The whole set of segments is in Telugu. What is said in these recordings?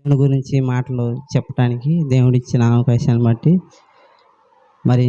దాని గురించి మాటలు చెప్పడానికి దేవుడిచ్చిన అవకాశాన్ని బట్టి మరి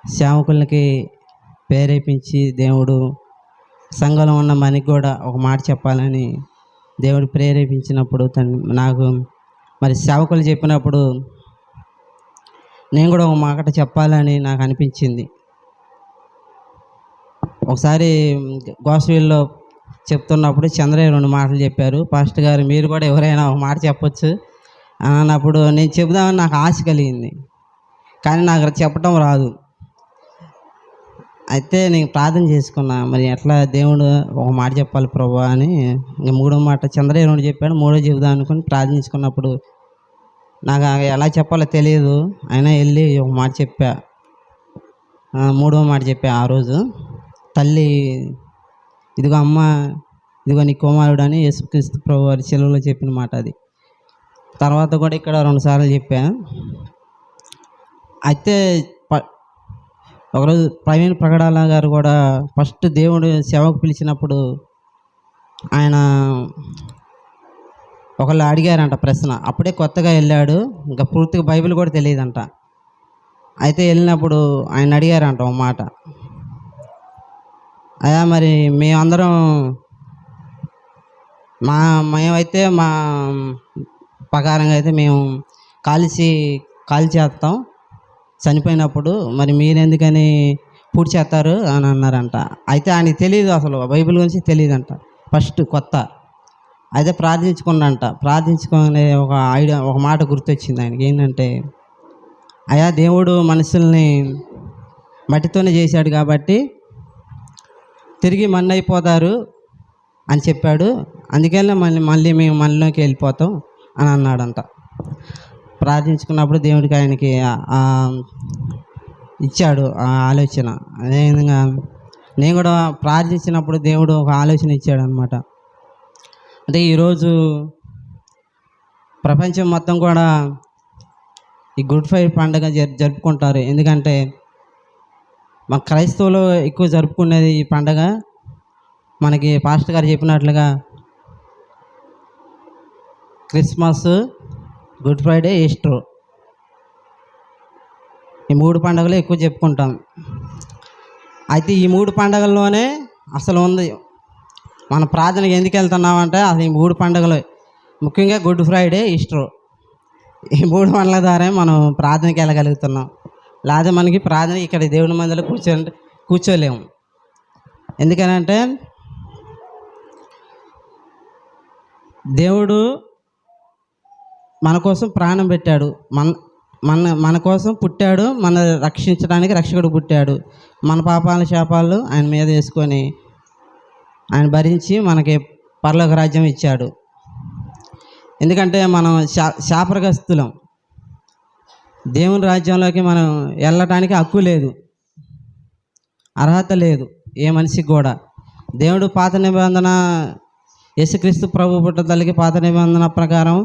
సేవకులకి ప్రేరేపించి దేవుడు సంఘంలో ఉన్న మనకి కూడా ఒక మాట చెప్పాలని దేవుడు ప్రేరేపించినప్పుడు నాకు మరి సేవకులు చెప్పినప్పుడు నేను కూడా ఒక మాట చెప్పాలని నాకు అనిపించింది. ఒకసారి గోసవీల్లో చెప్తున్నప్పుడు చంద్రయ్య 2 మాటలు చెప్పారు. పాస్టర్ గారు మీరు కూడా ఎవరైనా ఒక మాట చెప్పొచ్చు అన్నప్పుడు నేను చెబుదామని నాకు ఆశ కలిగింది, కానీ నాకు చెప్పడం రాదు. అయితే నేను ప్రార్థన చేసుకున్నా, మరి ఎట్లా దేవుడు ఒక మాట చెప్పాలి ప్రభువా అని. ఇంకా 3వ మాట చంద్రయ్య 2 చెప్పాడు, 3వ చెబుదాం అనుకుని ప్రార్థించుకున్నప్పుడు నాకు ఎలా చెప్పాలో తెలియదు. అయినా వెళ్ళి ఒక మాట చెప్పా. 3వ మాట చెప్పా ఆ రోజు. తల్లి ఇదిగో అమ్మ, ఇదిగో నీ కుమారుడు అని యేసుక్రీస్తు ప్రభు వారి శిలువలో చెప్పిన మాట అది. తర్వాత కూడా ఇక్కడ 2 సార్లు చెప్పా. అయితే ఒకరోజు ప్రవీణ్ ప్రగడాల గారు కూడా ఫస్ట్ దేవుడు సేవకు పిలిచినప్పుడు ఆయన ఒకళ్ళు అడిగారంట ప్రశ్న. అప్పుడే కొత్తగా వెళ్ళాడు, ఇంకా పూర్తిగా బైబిల్ కూడా తెలియదంట. అయితే వెళ్ళినప్పుడు ఆయన అడిగారంట ఒక మాట, అయ్యా మరి మేమందరం మేమైతే మా ప్రకారంగా అయితే మేము కాల్చేస్తాం చనిపోయినప్పుడు, మరి మీరెందుకని పూర్తి చేస్తారు అని అన్నారంట. అయితే ఆయనకి తెలియదు, అసలు బైబిల్ గురించి తెలియదంట, ఫస్ట్ కొత్త. అయితే ప్రార్థించుకునే ఒక మాట గుర్తొచ్చింది ఆయనకి. ఏంటంటే, అయ్యా దేవుడు మనుషుల్ని మట్టితోనే చేశాడు కాబట్టి తిరిగి మన్ను అయిపోతారు అని చెప్పాడు, అందుకనే మళ్ళీ మేము మనలోకి వెళ్ళిపోతాం అని అన్నాడంట. ప్రార్థించుకున్నప్పుడు దేవుడికి ఆయనకి ఇచ్చాడు ఆ ఆలోచన. అదేవిధంగా నేను కూడా ప్రార్థించినప్పుడు దేవుడు ఒక ఆలోచన ఇచ్చాడు అనమాట. అంటే ఈరోజు ప్రపంచం మొత్తం కూడా ఈ గుడ్ ఫ్రైడే పండుగ జరుపుకుంటారు. ఎందుకంటే మా క్రైస్తవులు ఎక్కువ జరుపుకునేది ఈ పండుగ. మనకి పాస్టర్ గారు చెప్పినట్లుగా క్రిస్మస్, గుడ్ ఫ్రైడే, ఈస్టర్, ఈ 3 పండుగలు ఎక్కువ చెప్పుకుంటాం. అయితే ఈ 3 పండుగల్లోనే అసలు ఉంది మన ప్రార్థనకి ఎందుకు వెళ్తున్నామంటే అసలు ఈ 3 పండుగలు, ముఖ్యంగా గుడ్ ఫ్రైడే, ఈస్టర్, ఈ 3 పండుగల ద్వారా మనం ప్రార్థనకి వెళ్ళగలుగుతున్నాం. లేదా మనకి ప్రార్థన ఇక్కడ దేవుని మందిలో కూర్చోలేము. ఎందుకనంటే దేవుడు మన కోసం ప్రాణం పెట్టాడు, మన కోసం పుట్టాడు, మన రక్షించడానికి రక్షకుడు పుట్టాడు. మన పాపాల శాపాలు ఆయన మీద వేసుకొని ఆయన భరించి మనకి పరలోక రాజ్యం ఇచ్చాడు. ఎందుకంటే మనం శాపగ్రస్తులం, దేవుని రాజ్యంలోకి మనం వెళ్ళటానికి హక్కు లేదు, అర్హత లేదు ఏ మనిషికి కూడా. దేవుడు పాత నిబంధన యేసుక్రీస్తు ప్రభు పుట్టుదలకి పాత నిబంధన ప్రకారం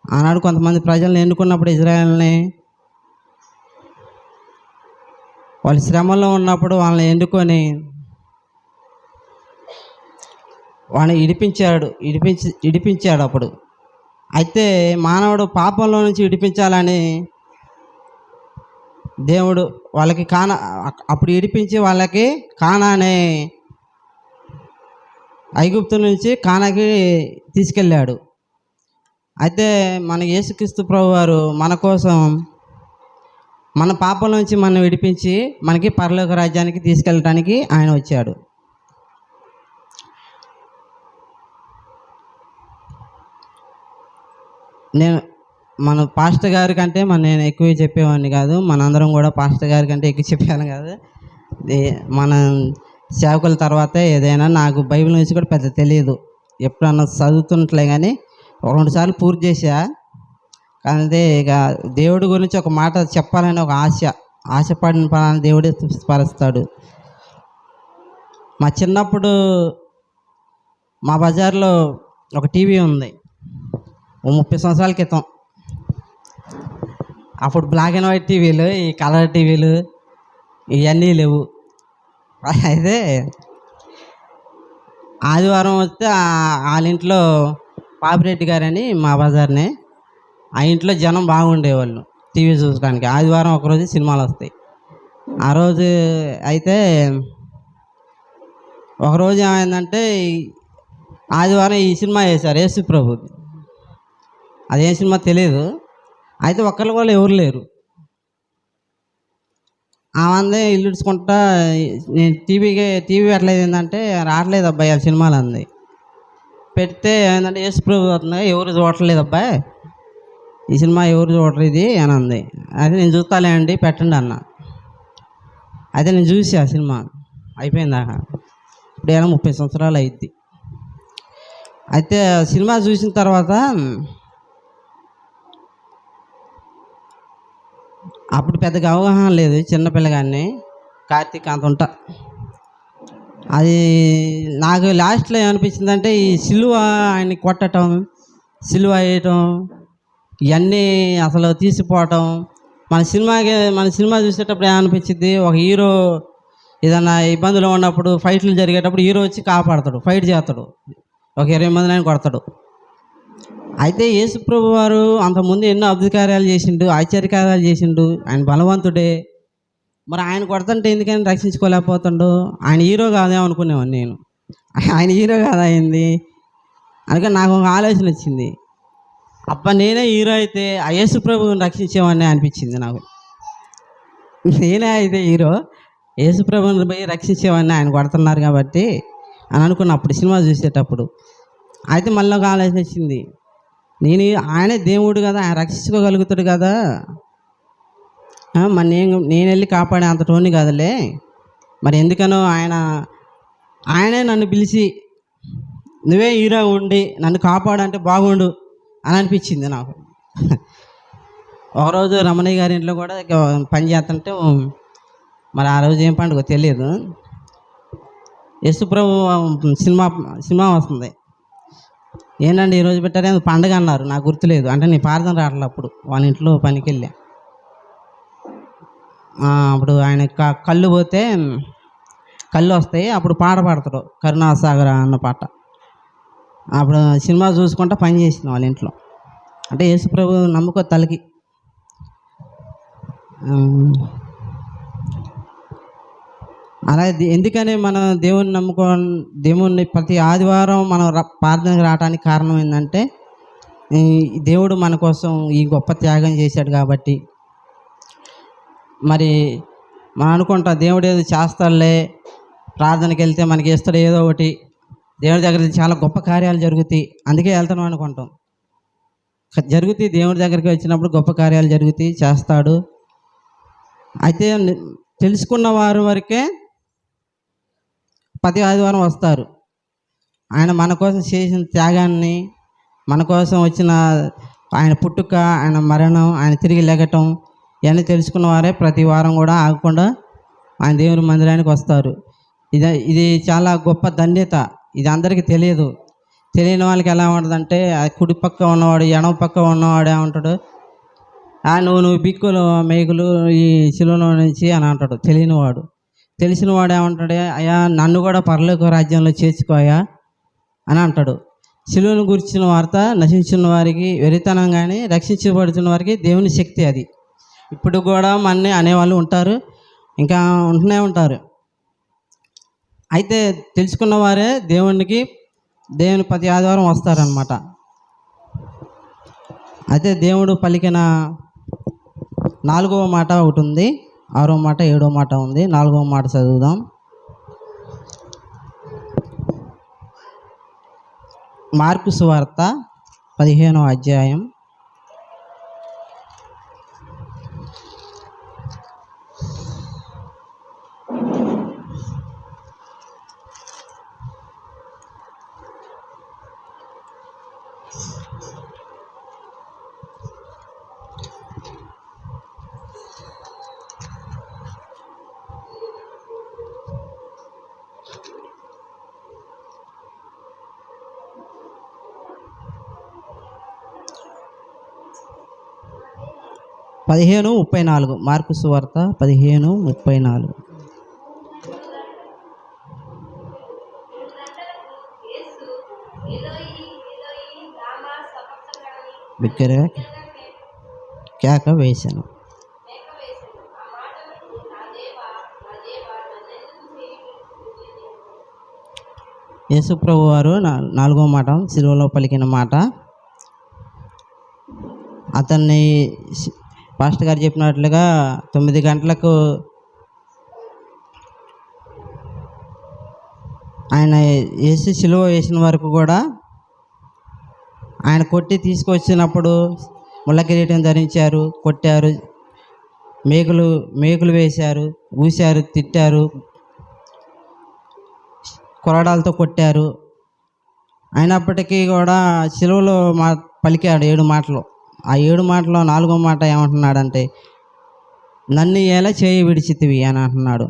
ఆనాడు కొంతమంది ప్రజలను ఎన్నుకున్నప్పుడు ఇజ్రాయేల్ని వాళ్ళు శ్రమలో ఉన్నప్పుడు వాళ్ళని ఎన్నుకొని వాళ్ళని ఇడిపించాడు అప్పుడు. అయితే మానవుడు పాపంలో నుంచి విడిపించాలని దేవుడు వాళ్ళకి అప్పుడు విడిపించి వాళ్ళకి కానానే ఐగుప్తు నుంచి కానాకి తీసుకెళ్ళాడు. అయితే మన యేసుక్రీస్తు ప్రభు వారు మన కోసం మన పాపం నుంచి మనం విడిపించి మనకి పరలోక రాజ్యానికి తీసుకెళ్ళటానికి ఆయన వచ్చాడు. మన పాస్టర్ గారి కంటే నేను ఎక్కువ చెప్పేవాడిని కాదు, మనందరం కూడా పాస్టర్ గారి కంటే ఎక్కువ చెప్పేవాళ్ళం కాదు. మన సేవకుల తర్వాత ఏదైనా నాకు బైబిల్ నుంచి కూడా పెద్ద తెలియదు, ఎప్పుడన్నా చదువుతున్నట్లే కానీ 2 సార్లు పూర్తి చేశా. కానీ ఇక దేవుడి గురించి ఒక మాట చెప్పాలని ఒక ఆశపడిన పని దేవుడే స్మరిస్తాడు. మా చిన్నప్పుడు మా బజార్లో ఒక టీవీ ఉంది, 30 సంవత్సరాల క్రితం. అప్పుడు బ్లాక్ అండ్ వైట్ టీవీలు, ఈ కలర్ టీవీలు ఇవన్నీ లేవు. అయితే ఆదివారం వస్తే వాళ్ళ ఇంట్లో పాపిరెడ్డి గారని మా బజార్నే, ఆ ఇంట్లో జనం బాగుండేవాళ్ళు టీవీ చూడడానికి. ఆదివారం ఒకరోజు సినిమాలు వస్తాయి. ఆ రోజు అయితే ఒకరోజు ఏమైందంటే ఆదివారం ఈ సినిమా వేశారు యేసు ప్రభుది. అదేం సినిమా తెలియదు. అయితే ఒక్కళ్ళు కూడా ఎవరు లేరు. ఆమందే ఇల్లు ఇడ్చుకుంటా నేను టీవీ పెట్టలేదు, ఏంటంటే రావట్లేదు అబ్బాయి ఆ సినిమాలు అంది. పెడితే ఏంటంటే యేసు ప్రభు వస్తుంది, ఎవరు చూడట్లేదు అబ్బాయి ఈ సినిమా, ఎవరు చూడరు ఇది అని అంది. అయితే నేను చూస్తాలే అండి పెట్టండి అన్న. అయితే నేను చూసి ఆ సినిమా అయిపోయిందాక, ఇప్పుడు ఏమో 30 సంవత్సరాలు అయింది. అయితే సినిమా చూసిన తర్వాత అప్పుడు పెద్దగా అవగాహన లేదు, చిన్నపిల్లగాన్ని, కార్తీక్ అంత ఉంటా. అది నాకు లాస్ట్లో ఏమనిపించిందంటే ఈ సిలువ ఆయన్ని కొట్టడం, సిలువ వేయటం, ఇవన్నీ అసలు తీసిపోవటం. మన సినిమా చూసేటప్పుడు ఏమనిపించింది, ఒక హీరో ఏదన్నా ఇబ్బందులు ఉన్నప్పుడు, ఫైట్లు జరిగేటప్పుడు హీరో వచ్చి కాపాడతాడు, ఫైట్ చేస్తాడు, ఒక 20 మందిని కొడతాడు. అయితే యేసుప్రభు వారు అంతకుముందు ఎన్నో అద్భుత కార్యాలు చేసిండు, ఆశ్చర్యకార్యాలు చేసిండు, ఆయన బలవంతుడే. మరి ఆయన కొడుతుంటే ఎందుకని రక్షించుకోలేకపోతుండు? ఆయన హీరో కాదేమో అనుకునేవాడిని నేను. ఆయన హీరో కాదా అయింది అందుకని నాకు ఒక ఆలోచన వచ్చింది, అబ్బా నేనే హీరో అయితే ఆ యేసుప్రభుని రక్షించేవాడిని అనిపించింది నాకు. నేనే అయితే హీరో, యేసుప్రభుని పోయి రక్షించేవాడిని, ఆయన కొడుతున్నారు కాబట్టి అని అనుకున్నప్పుడు సినిమా చూసేటప్పుడు. అయితే మళ్ళీ ఒక ఆలోచన వచ్చింది, ఆయనే దేవుడు కదా, ఆయన రక్షించుకోగలుగుతాడు కదా, మరి నేను వెళ్ళి కాపాడే అంత టోని కదలే, మరి ఎందుకనో ఆయనే నన్ను పిలిచి నువ్వే హీరో ఉండి నన్ను కాపాడంటే బాగుండు అని అనిపించింది నాకు. ఒకరోజు రమణయ్య గారి ఇంట్లో కూడా పని చేస్తుంటే, మరి ఆ రోజు ఏం పండుగ తెలియదు, యేసుప్రభు సినిమా వస్తుంది. ఏంటంటే ఈరోజు పెట్టారే పండుగ అన్నారు, నాకు గుర్తులేదు. అంటే నేను ప్రార్థన రావట్లేదు అప్పుడు, వాళ్ళ ఇంట్లో పనికి వెళ్ళా. అప్పుడు ఆయన కళ్ళు పోతే కళ్ళు వస్తాయి, అప్పుడు పాట పాడతాడు, కరుణాసాగర అన్న పాట. అప్పుడు సినిమా చూసుకుంటా పని చేసిన వాళ్ళ ఇంట్లో. అంటే యేసుప్రభు నమ్ముకో తలకి. అలాగే ఎందుకని మనం దేవుణ్ణి ప్రతి ఆదివారం మనం ప్రార్థనకు రావడానికి కారణం ఏంటంటే, దేవుడు మన కోసం ఈ గొప్ప త్యాగం చేశాడు కాబట్టి. మరి మనం అనుకుంటాం దేవుడు ఏదో చేస్తాడులే, ప్రార్థనకి వెళ్తే మనకి ఇస్తాడు ఏదో ఒకటి, దేవుడి దగ్గర చాలా గొప్ప కార్యాలు జరుగుతాయి అందుకే వెళ్తాను అనుకుంటాం. జరుగుతాయి, దేవుడి దగ్గరికి వచ్చినప్పుడు గొప్ప కార్యాలు జరుగుతాయి, చేస్తాడు. అయితే తెలుసుకున్న వారి వరకే ప్రతి ఆదివారం వస్తారు. ఆయన మన కోసం చేసిన త్యాగాన్ని, మన కోసం వచ్చిన ఆయన పుట్టుక, ఆయన మరణం, ఆయన తిరిగి లెగటం, ఇవన్నీ తెలుసుకున్న వారే ప్రతి వారం కూడా ఆగకుండా ఆయన దేవుని మందిరానికి వస్తారు. ఇది చాలా గొప్ప ధన్యత. ఇది అందరికీ తెలియదు. తెలియని వాళ్ళకి ఎలా ఉంటుందంటే, కుడి పక్క ఉన్నవాడు ఎడమ పక్క ఉన్నవాడు ఏమంటాడు, నువ్వు బిక్కులు మేకులు ఈ శిలువలో నుంచి అని అంటాడు తెలియనివాడు. తెలిసిన వాడు ఏమంటాడు, అయ్యా నన్ను కూడా పరలోక రాజ్యంలో చేర్చుకోయా అని అంటాడు. శిలువను గురించిన వార్త నశించిన వారికి వెరితనం, కానీ రక్షించబడుతున్న వారికి దేవుని శక్తి. అది ఇప్పుడు కూడా మన్ని అనేవాళ్ళు ఉంటారు, ఇంకా ఉంటూనే ఉంటారు. అయితే తెలుసుకున్న వారే దేవుని ప్రతి ఆదివారం వస్తారనమాట. అయితే దేవుడు పలికిన 4వ మాట ఒకటి ఉంది, 6వ మాట 7వ మాట ఉంది. 4వ మాట చదువుదాం. మార్కు సువార్త 15వ అధ్యాయం 15:34. మార్కు సువార్త 15:34. బిగ్గరగా కేక వేశాను. యేసు ప్రభు వారు నాలుగో మాట సిలువలో పలికిన మాట, అతన్ని పాస్టర్ గారు చెప్పినట్లుగా 9 గంటలకు ఆయన వేసి సిలువ వేసిన వరకు కూడా ఆయన కొట్టి తీసుకొచ్చినప్పుడు ముళ్ళ కిరీటం ధరించారు, కొట్టారు, మేకులు వేశారు, ఊశారు, తిట్టారు, కొరడాలతో కొట్టారు. అయినప్పటికీ కూడా సిలువలో పలికాడు 7 మాటలు. ఆ 7 మాటలో 4వ మాట ఏమంటున్నాడంటే, నన్ను ఎలా చేయి విడిచితివి అని అంటున్నాడు.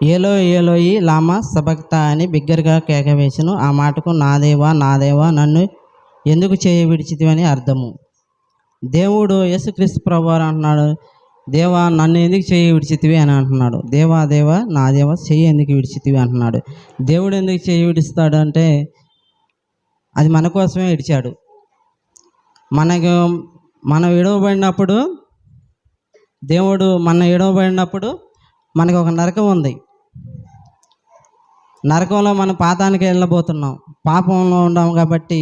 ఏలోయి లామా సబక్తా అని బిగ్గరగా కేక వేసెను. ఆ మాటకు నా దేవా నన్ను ఎందుకు చేయి విడిచితివి అని అర్థము. దేవుడు యేసుక్రీస్తు ప్రభువారు అంటున్నాడు, దేవా నన్ను ఎందుకు చేయి విడిచితివి అని అంటున్నాడు. దేవా నా దేవా చెయ్యి ఎందుకు విడిచితివి అంటున్నాడు. దేవుడు ఎందుకు చేయి విడుస్తాడు అంటే అది మన కోసమే విడిచాడు. మనం విడవబడినప్పుడు, దేవుడు విడవబడినప్పుడు మనకు ఒక నరకం ఉంది. నరకంలో మనం పాతానికి వెళ్ళబోతున్నాం. పాపంలో ఉన్నాం కాబట్టి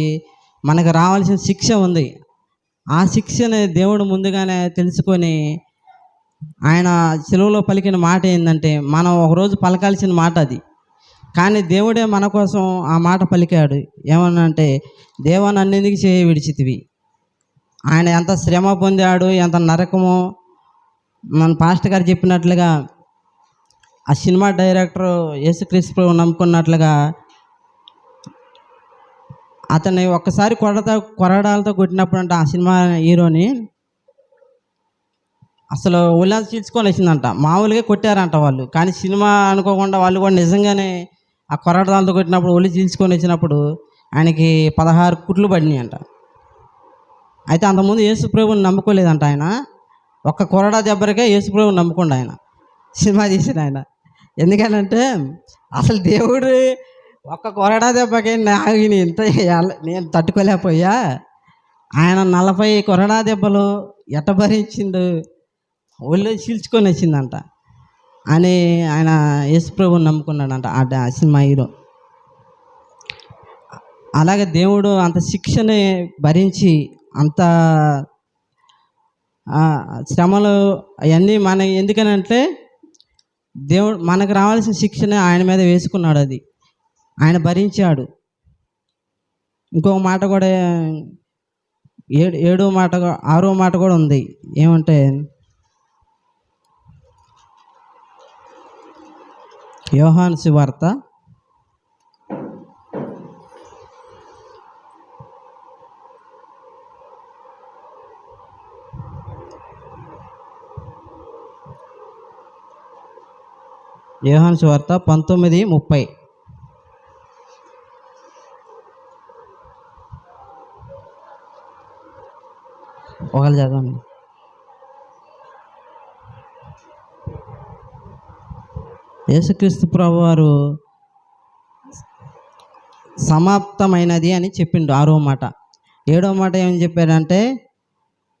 మనకు రావాల్సిన శిక్ష ఉంది. ఆ శిక్షని దేవుడు ముందుగానే తెలుసుకొని ఆయన సిలువలో పలికిన మాట ఏంటంటే, మనం ఒకరోజు పలకాల్సిన మాట అది. కానీ దేవుడే మన కోసం ఆ మాట పలికాడు. ఏమనంటే, దేవా నన్ను ఎందుకు చేయి విడిచితివి. ఆయన ఎంత శ్రమ పొందాడు, ఎంత నరకమో. మన పాస్టర్ గారు చెప్పినట్లుగా ఆ సినిమా డైరెక్టర్ యేసుక్రీస్తు నమ్ముకున్నట్లుగా అతన్ని ఒక్కసారి కొరడాలతో కొట్టినప్పుడు అంటే ఆ సినిమా హీరోని అసలు ఒళ్ళంతా చీల్చుకొని వచ్చిందంట. మామూలుగా కొట్టారంట వాళ్ళు, కానీ సినిమా అనుకోకుండా వాళ్ళు కూడా నిజంగానే ఆ కొరడాలతో కొట్టినప్పుడు ఒళ్ళు చీల్చుకొని వచ్చినప్పుడు ఆయనకి 16 కుట్లు పడినాయి అంట. అయితే అంతకుముందు యేసుప్రభుని నమ్ముకోలేదంట ఆయన. ఒక్క కొరడా దెబ్బరికే యేసుప్రభుని నమ్ముకుండా ఆయన సినిమా తీసిన ఆయన. ఎందుకనంటే అసలు దేవుడు ఒక్క కొరడా దెబ్బకి నేను తట్టుకోలేకపోయా, ఆయన 40 కొరడా దెబ్బలు ఎట్ట భరించిండు, ఒళ్ళు చీల్చుకొని వచ్చిందంట అని ఆయన యేసుప్రభుని నమ్ముకున్నాడంట ఆ సినిమా హీరో. అలాగే దేవుడు అంత శిక్షని భరించి, అంత శ్రమలు అవన్నీ ఎందుకనంటే దేవుడు మనకు రావాల్సిన శిక్షని ఆయన మీద వేసుకున్నాడు. అది ఆయన భరించాడు. ఇంకొక మాట కూడా 6వ మాట కూడా ఉంది. ఏమంటే, యోహాను సువార్త 19:30. ఒకళ్ళు చదవండి. యేసుక్రీస్తు ప్రభువారు సమాప్తమైనది అని చెప్పిండు 6వ మాట. 7వ మాట ఏమని చెప్పారంటే,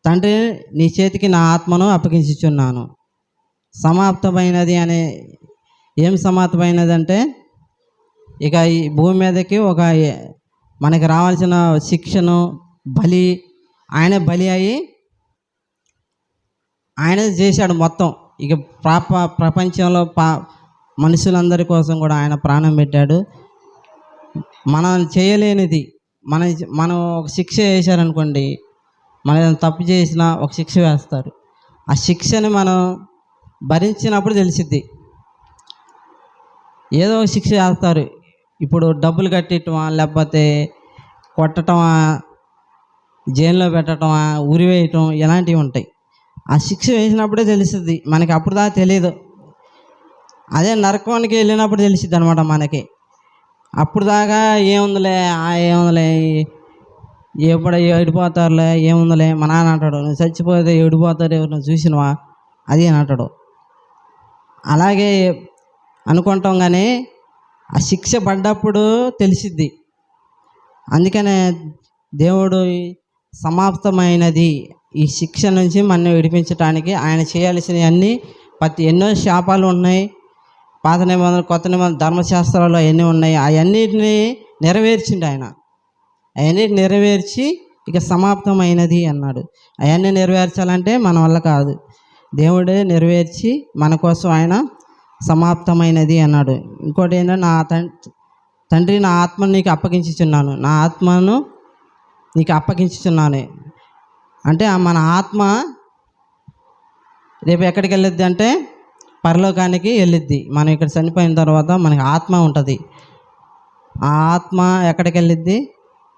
తండ్రి నీ చేతికి నా ఆత్మను అప్పగించుచున్నాను. సమాప్తమైనది అనే ఏం సమాప్తమైనది అంటే, ఇక ఈ భూమి మీదకి మనకి రావాల్సిన శిక్షను ఆయనే బలి అయ్యి ఆయనే చేశాడు మొత్తం. ఇక ప్రపంచంలో మనుషులందరి కోసం కూడా ఆయన ప్రాణం పెట్టాడు. మనం చేయలేనిది మనం ఒక శిక్ష వేశారనుకోండి, మనం తప్పు చేసినా ఒక శిక్ష వేస్తారు. ఆ శిక్షని మనం భరించినప్పుడు తెలిసిద్ది. ఏదో ఒక శిక్ష వేస్తారు. ఇప్పుడు డబ్బులు కట్టటమా, లేకపోతే కొట్టటమా, జైల్లో పెట్టటమా, ఉరివేయటం, ఇలాంటివి ఉంటాయి. ఆ శిక్ష వేసినప్పుడే తెలుస్తుంది మనకి, అప్పుడు దాకా తెలియదు. అదే నరకానికి వెళ్ళినప్పుడు తెలిసిద్ది అనమాట మనకి. అప్పుడు దాకా ఏముందిలే ఎప్పుడు ఏడిపోతారులే, ఏముందిలే. మా నాన్న అంటాడు, నువ్వు చచ్చిపోతే ఏడిపోతారు, ఎవరు చూసినవా అది అని అంటాడు. అలాగే అనుకుంటాం, కానీ ఆ శిక్ష పడ్డప్పుడు తెలిసిద్ది అందుకనే దేవుడు సమాప్తమైనది, ఈ శిక్ష నుంచి మనం విడిపించడానికి ఆయన చేయాల్సినవన్నీ ఎన్నో శాపాలు ఉన్నాయి. పాత నిబంధనలు, కొత్త నిబంధనలు, ధర్మశాస్త్రాలు అవన్నీ ఉన్నాయి. అవన్నిటిని నెరవేర్చిండు ఆయన. అవన్నీ నెరవేర్చి ఇక సమాప్తమైనది అన్నాడు. అవన్నీ నెరవేర్చాలంటే మన వల్ల కాదు, దేవుడే నెరవేర్చి మన కోసం ఆయన సమాప్తమైనది అన్నాడు. ఇంకోటి ఏంటంటే, నా తండ్రి నా ఆత్మను నీకు అప్పగించుచున్నాను, నా ఆత్మను నీకు అప్పగించుచున్నాను అంటే మన ఆత్మ రేపు ఎక్కడికి వెళ్ళిద్ది అంటే పరలోకానికి వెళ్ళిద్ది. మనం ఇక్కడ చనిపోయిన తర్వాత మనకి ఆత్మ ఉంటుంది. ఆ ఆత్మ ఎక్కడికి వెళ్ళిద్ది?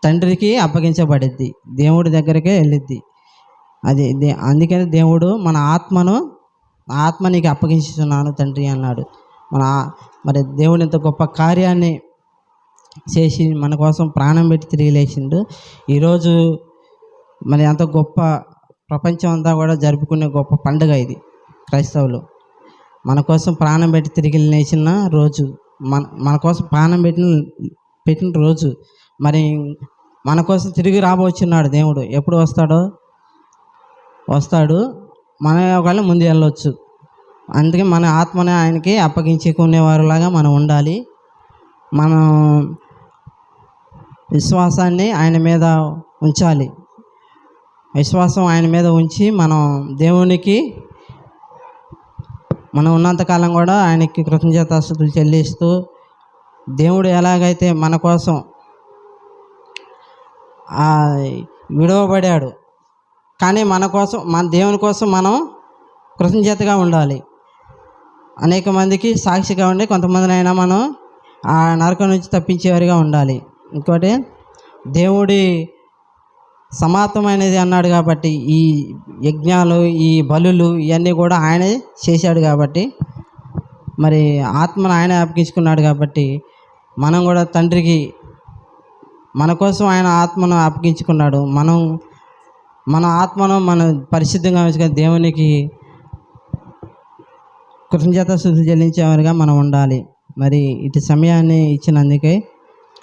తండ్రికి అప్పగించబడిద్ది, దేవుడి దగ్గరికే వెళ్ళిద్ది. అది అందుకని దేవుడు మన ఆత్మ నీకు అప్పగించుతున్నాను తండ్రి అన్నాడు. మరి దేవుడు ఇంత గొప్ప కార్యాన్ని చేసి మన కోసం ప్రాణం పెట్టి తిరిగి లేచిండు. ఈరోజు మరి అంత గొప్ప ప్రపంచం అంతా కూడా జరుపుకునే గొప్ప పండుగ ఇది. క్రైస్తవులు మన కోసం ప్రాణం పెట్టి తిరిగి లేచిన రోజు, మన కోసం ప్రాణం పెట్టిన రోజు. మరి మన కోసం తిరిగి రాబోచున్నాడు దేవుడు. ఎప్పుడు వస్తాడు, మన ఒకవేళ ముందు వెళ్ళొచ్చు. అందుకే మన ఆత్మని ఆయనకి అప్పగించుకునేవారులాగా మనం ఉండాలి. మనం విశ్వాసాన్ని ఆయన మీద ఉంచాలి. విశ్వాసం ఆయన మీద ఉంచి మనం దేవునికి మనం ఉన్నంతకాలం కూడా ఆయనకి కృతజ్ఞతాస్తుతులు చెల్లిస్తూ, దేవుడు ఎలాగైతే మన కోసం విడవబడాడు, కానీ మన దేవుని కోసం మనం కృతజ్ఞతగా ఉండాలి. అనేక మందికి సాక్షిగా ఉండి కొంతమందినైనా మనం ఆ నరకం నుంచి తప్పించేవారిగా ఉండాలి. ఇంకోటి, దేవుడి సమాప్తమైనది అన్నాడు కాబట్టి ఈ యజ్ఞాలు, ఈ బలులు ఇవన్నీ కూడా ఆయనే చేశాడు కాబట్టి, మరి ఆత్మను ఆయనే అప్పగించుకున్నాడు కాబట్టి మనం కూడా తండ్రికి మన కోసం ఆయన ఆత్మను అప్పగించుకున్నాడు. మన ఆత్మను మనం పరిశుద్ధంగా ఉంచుకొని దేవునికి కృతజ్ఞతాస్తుతులు చెల్లించేవారుగా మనం ఉండాలి. మరి ఇటు సమయాన్ని ఇచ్చినందుకే,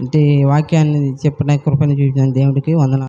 ఇటు వాక్యాన్ని చెప్పిన కృపను చూపించిన దేవుడికి వందనాలు.